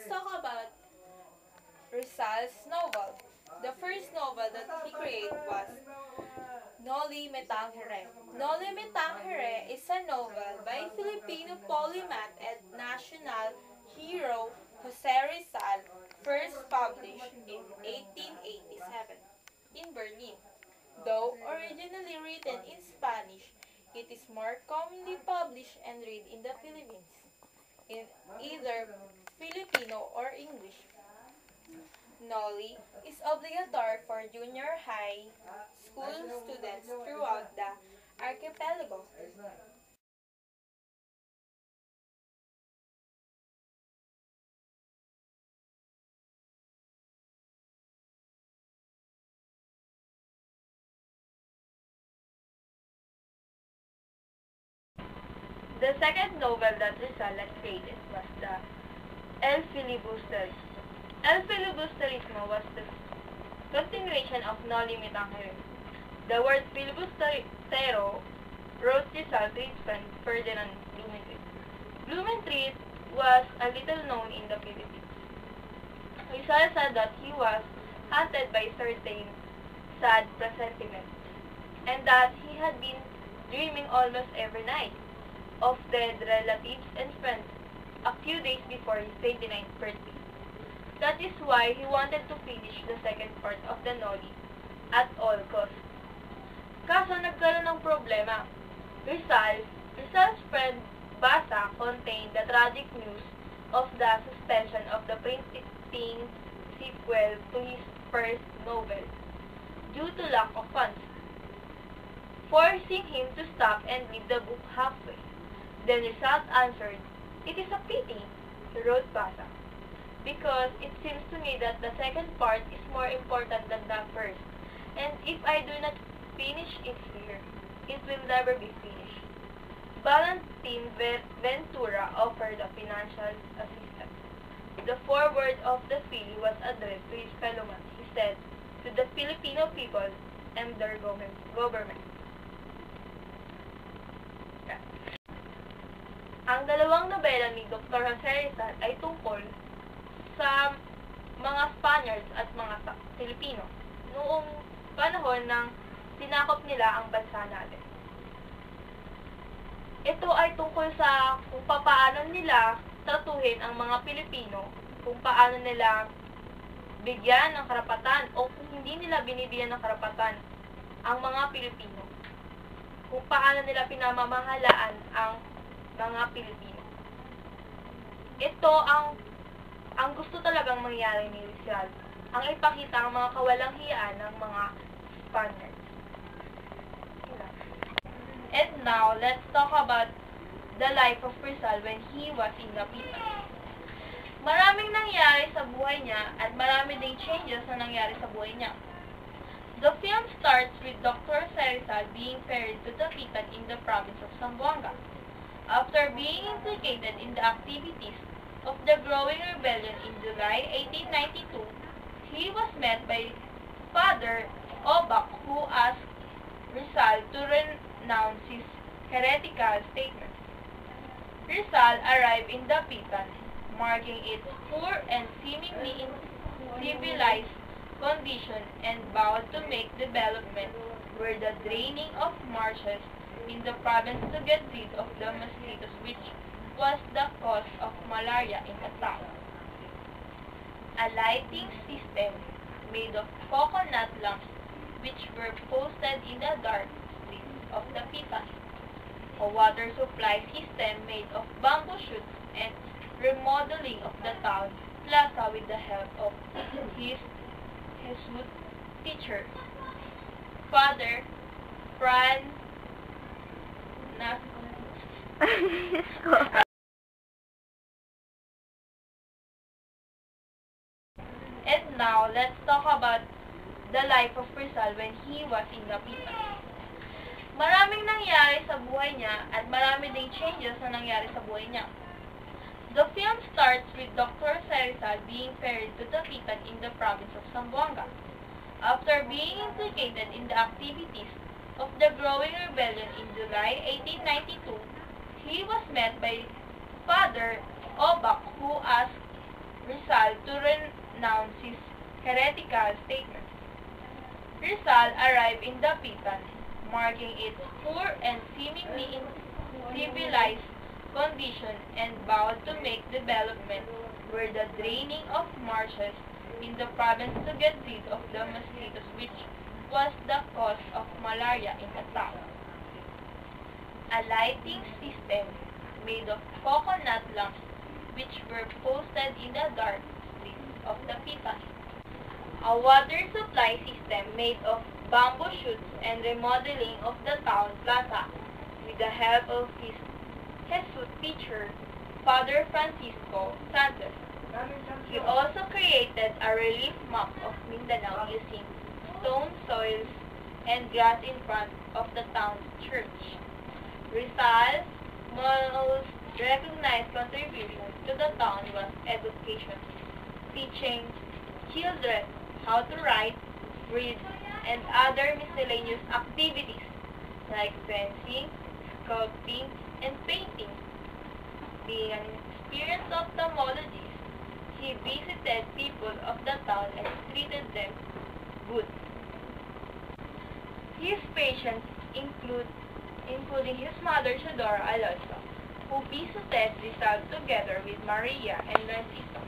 talk about Rizal's novel. The first novel that he created was Noli Me Tangere. Noli Me Tangere is a novel by Filipino polymath and national hero Jose Rizal, first published in 1887 in Berlin. Though originally written in Spanish, it is more commonly published and read in the Philippines in either Filipino or English. Noli is obligatory for junior high school students throughout the archipelago. The second novel that Rizal had created was the El Filibusterismo. El Filibusterismo was the continuation of Noli Me Tangere. The word filibustero wrote Rizal to his friend Ferdinand Blumentritt. Blumentritt was a little known in the Philippines. Rizal said that he was haunted by certain sad presentiments, and that he had been dreaming almost every night of dead relatives and friends a few days before his 29th birthday. That is why he wanted to finish the second part of the Noli at all costs. Kaso nagkaroon ng problema. Rizal's friend Basa contained the tragic news of the suspension of the printing sequel to his first novel due to lack of funds, forcing him to stop and leave the book halfway. Then Rizal answered, "It is a pity," wrote Basa, "because it seems to me that the second part is more important than the first, and if I do not finish it here, it will never be finished." Valentin Ventura offered a financial assistance. The foreword of the Philly was addressed to his fellowman. He said, "To the Filipino people and their government." Ang dalawang nobela ni Dr. Jose Rizal ay tungkol sa mga Spaniards at mga Pilipino noong panahon ng tinakop nila ang bansa natin. Ito ay tungkol sa kung paano nila tratuhin ang mga Pilipino, kung paano nila bigyan ng karapatan o kung hindi nila binibigyan ng karapatan ang mga Pilipino, kung paano nila pinamamahalaan ang mga Pilipino. Ito ang gusto talagang mangyari ni Rizal, ang ipakita ang mga kawalang hiyaan ng mga Spaniards. And now, let's talk about the life of Rizal when he was in Dapitan. Maraming nangyari sa buhay niya at marami ding changes na nangyari sa buhay niya. The film starts with Dr. Rizal being ferried to Dapitan in the province of Zamboanga. After being implicated in the activities of the growing rebellion in July 1892, he was met by Father Obac, who asked Rizal to renounce his heretical statements. Rizal arrived in Dapitan, marking its poor and seemingly uncivilized condition, and vowed to make development where the draining of marshes in the province to get rid of the mosquitoes, which was the cause of malaria in the town. A lighting system made of coconut lamps, which were posted in the dark streets of the Pitan. A water supply system made of bamboo shoots, and remodeling of the town plaza with the help of his Jesuit teacher, Father Fran And now, let's talk about the life of Rizal when he was in Dapitan. Maraming nangyari sa buhay niya at marami ding changes na nangyari sa buhay niya. The film starts with Dr. Rizal being ferried to Dapitan in the province of Zamboanga. After being implicated in the activities of the growing rebellion in July 1892, he was met by Father Obac, who asked Rizal to renounce his heretical statements. Rizal arrived in Dapitan, marking its poor and seemingly civilized condition, and vowed to make development where the draining of marshes in the province to get rid of the mosquitoes which was the cause of malaria in the town. A lighting system made of coconut lamps which were posted in the dark streets of the Pitan. A water supply system made of bamboo shoots and remodeling of the town plaza with the help of his Jesus teacher, Father Francisco Santos. He also created a relief map of Mindanao using stone soils and grass in front of the town's church. Rizal's most recognized contribution to the town was education, teaching children how to write, read, and other miscellaneous activities like fencing, sculpting, and painting. Being an experienced ophthalmologist, he visited people of the town and treated them good. His patients including his mother Shadora Alonso, who visited Rizal together with Maria and Narciso.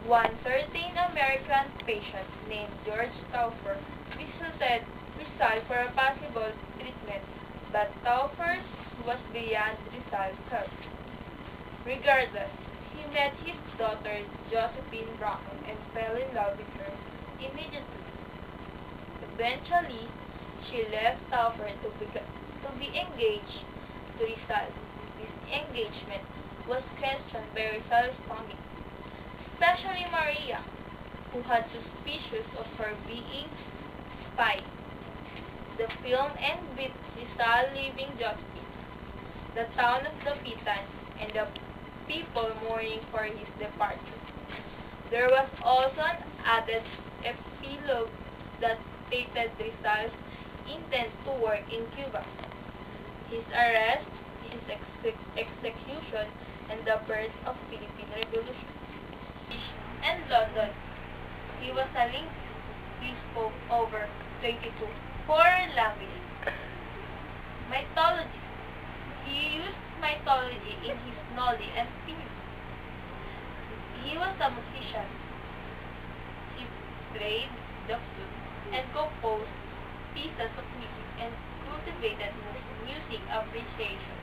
One certain American patient named George Taufer visited Rizal for a possible treatment, but Taufer was beyond Rizal's help. Regardless, he met his daughter Josephine Brown and fell in love with her immediately. Eventually, she left Taufer to be engaged to Rizal. This engagement was questioned by Rizal's family, especially Maria, who had suspicious of her being spy. The film ends with Rizal leaving Josephine, the town of Dapitan, and the people mourning for his departure. There was also an added epilogue that stated Rizal's intent to work in Cuba, his arrest, his execution, and the birth of Philippine Revolution. And London, he was a linguist. He spoke over 22 foreign languages. Mythology. He used mythology in his knowledge and theory. He was a musician. He played the flute and composed pieces of music and cultivated music appreciation.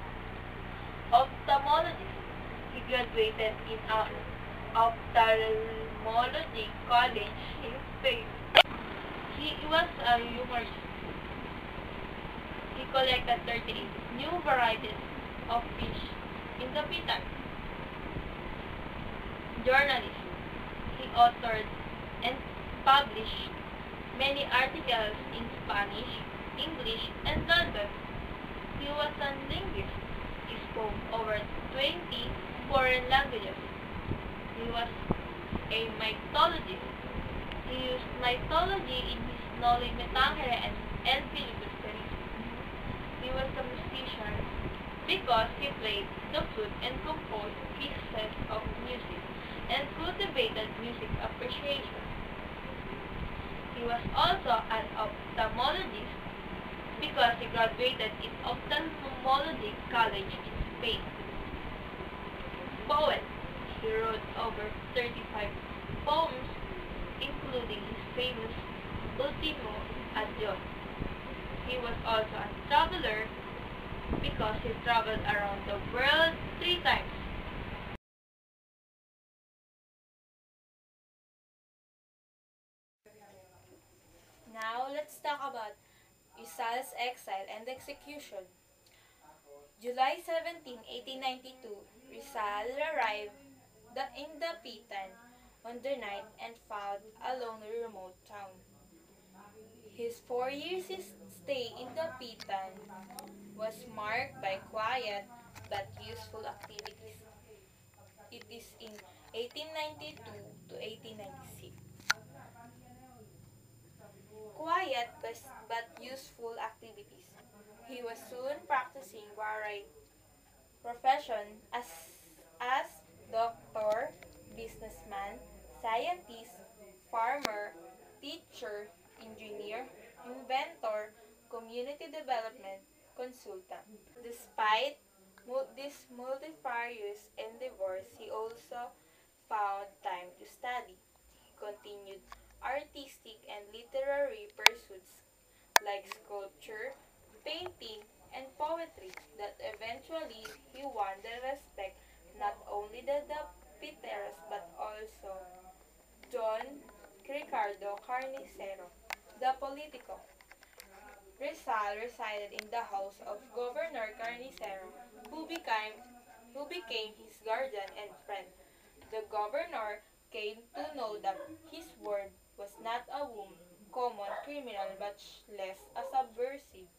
Ophthalmologist. He graduated in ophthalmology college in Spain. He was a humorist. He collected 38 new varieties of fish in the Pitan. Journalist. He authored and published many articles in Spanish, English, and London. He was a linguist. He spoke over 20 foreign languages. He was a mythologist. He used mythology in his Noli Me Tangere and filibusterism. He was a musician because he played the flute and composed pieces of music and cultivated music appreciation. He was also an ophthalmologist because he graduated in ophthalmology college in Spain. Poet. He wrote over 35 poems, including his famous Ultimo Adios. He was also a traveler because he traveled around the world 3 times. Now, let's talk about Rizal's exile and execution. July 17, 1892, Rizal arrived in Dapitan on the night and found a lonely remote town. His 4 years stay in Dapitan was marked by quiet but useful activities. It is in 1892 to 1896. Quiet but useful activities. He was soon practicing varied profession as doctor, businessman, scientist, farmer, teacher, engineer, inventor, community development consultant. Despite these multifarious endeavors, he also found time to study. He continued artistic and literary pursuits like sculpture, painting, and poetry that eventually he won the respect not only the Piteros but also Don Ricardo Carnicero, the politico. Rizal resided in the house of Governor Carnicero, who became, who became his guardian and friend. The governor came to know that his ward was not a common criminal but less a subversive.